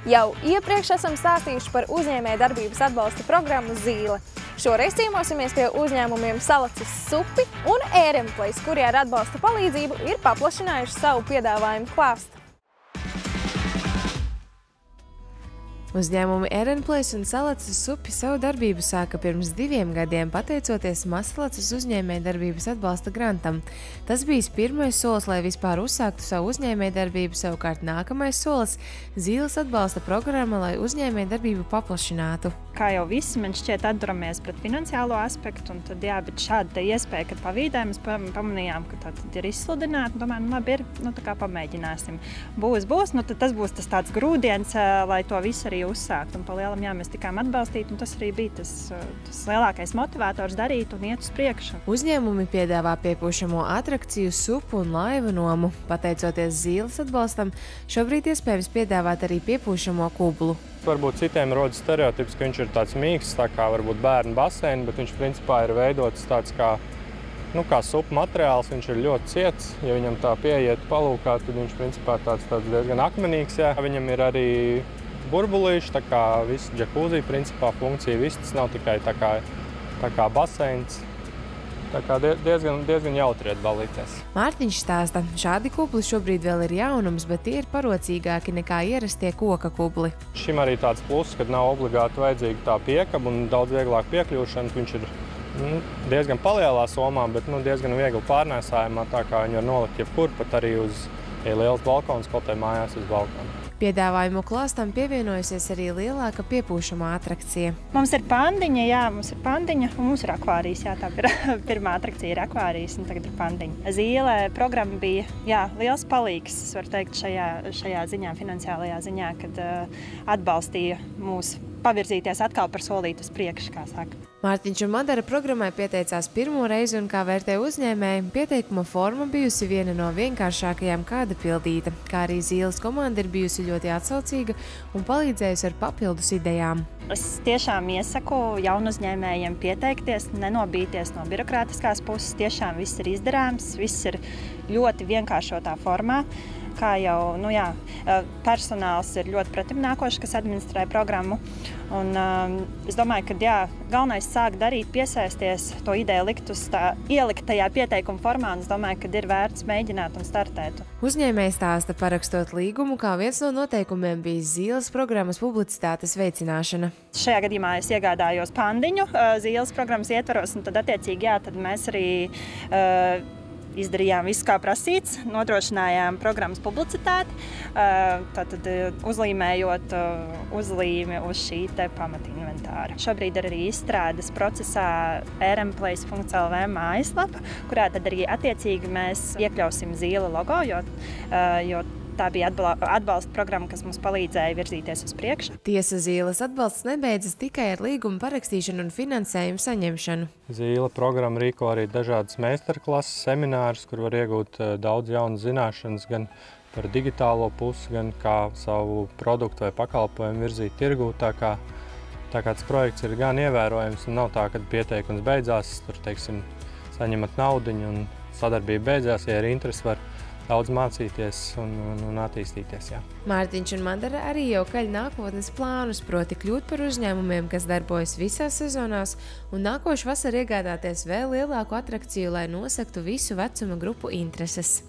Jau iepriekš esam stāstījuši par uzņēmējdarbības atbalsta programmu Zīle. Šoreiz ciemosimies pie uzņēmumiem Salacis Supi un Ērenplejs, kuri ar atbalsta palīdzību ir paplašinājuši savu piedāvājumu klāstu. Uzņēmumi Ērenplejs un Salacis Supi savu darbību sāka pirms 2 gadiem, pateicoties Mazsalacis uzņēmējdarbības atbalsta grantam. Tas bijis pirmais solis, lai vispār uzsāktu savu uzņēmējdarbību, savukārt nākamais solis – Zīles atbalsta programma, lai uzņēmējdarbību paplašinātu. Kā jau visi, man šķiet, atduramies pret finansiālo aspektu, un tad, jā, bet šāda iespēja, kad pa vidē mēs pamanījām, ka tā tad ir izsludināta, domājam, labi ir, tā kā pamēģināsim. Būs, tad tas būs tas tāds grūdiens, lai to visu arī uzsākt, un pa lielam, jā, mēs tikām atbalstīti, un tas arī bija tas lielākais motivators darīt un iet uz priekšu. Uzņēmumi piedāvā piepūšamo atrakciju, supu un laivu nomu. Pateicoties Zīles atbalstam, šobrīd iespējams piedāvāt arī piepūšamo kublu. Varbūt citiem rodas stereotips, ka viņš ir tāds mīksts, tā kā varbūt bērnu baseini, bet viņš principā ir veidots tāds kā supu materiāls, viņš ir ļoti ciets. Ja viņam tā pieiet palūkā, tad viņš principā tāds diezgan akmenīgs. Jā. Viņam ir arī burbulīši, tā kā viss džakūzī principā funkcija, viss tas nav tikai tā kā baseins. Tā kā diezgan jautri iet balīties. Mārtiņš stāsta, šādi kubli šobrīd vēl ir jaunums, bet tie ir parocīgāki nekā ierastie koka kubli. Šim arī tāds pluss, kad nav obligāti vajadzīga tā piekaba un daudz vieglāk piekļūšana. Viņš ir diezgan palielā somā, bet diezgan viegli pārnēsājumā, tā kā viņi var nolikt jebkur, pat arī uz liels balkons, kaut vai mājās uz balkonu. Piedāvājumu klāstam pievienojusies arī lielāka piepūšamā atrakcija. Mums ir pandiņa, un mums ir akvārijas. Jā, tā pirmā atrakcija ir akvārijas, un tagad ir pandiņa. Zīle programma bija liels palīgs, es varu teikt, šajā ziņā, finansiālajā ziņā, kad atbalstīja mūs pavirzīties atkal par solīti uz priekšu, kā saka. Mārtiņš un Madara programmai pieteicās pirmo reizi, un kā vērtē uzņēmēji, pieteikuma forma bijusi viena no vienkāršākajām, kāda pildīta, kā arī Zīles komanda ir bijusi ļoti atsaucīga un palīdzējusi ar papildus idejām. Es tiešām iesaku jaunu uzņēmējiem pieteikties, nenobīties no birokrātiskās puses. Tiešām viss ir izdarāms, viss ir ļoti vienkāršotā formā. Kā jau, personāls ir ļoti pretimnākošs, kas administrē programmu. Un, es domāju, ka galvenais sāk darīt, piesaisties, to ideju ielikt tajā pieteikuma formā, un es domāju, ka ir vērts mēģināt un startēt. Uzņēmējs stāsta, parakstot līgumu, kā viens no noteikumiem bija Zīles programmas publicitātes veicināšana. Šajā gadījumā es iegādājos pandiņu Zīles programmas ietvaros, un tad attiecīgi, tad mēs arī izdarījām visu, kā prasīts, nodrošinājām programmas publicitāti, tātad uzlīmējot uzlīmi uz šī te pamatinventāra. Šobrīd ir arī izstrādes procesā ērenplejs.lv mājaslapa, kurā tad arī attiecīgi mēs iekļausim Zīle logo, jo tā bija atbalsta programma, kas mums palīdzēja virzīties uz priekšu. Tiesa, Zīles atbalsts nebeidzas tikai ar līgumu parakstīšanu un finansējumu saņemšanu. Zīle programma rīko arī dažādas meistarklases seminārus, kur var iegūt daudz jaunas zināšanas gan par digitālo pusi, gan kā savu produktu vai pakalpojumu virzīt tirgū. Tā kā tas projekts ir gan ievērojams un nav tā, kad pieteikums beidzās, tur, teiksim, saņemat naudiņu un sadarbība beidzās, ja ir interesi, var daudz mācīties un attīstīties. Jā. Mārtiņš un Madara arī jau kaļ nākotnes plānus, proti kļūt par uzņēmumiem, kas darbojas visās sezonās, un nākošu vasaru iegādāties vēl lielāku atrakciju, lai nosaktu visu vecuma grupu intereses.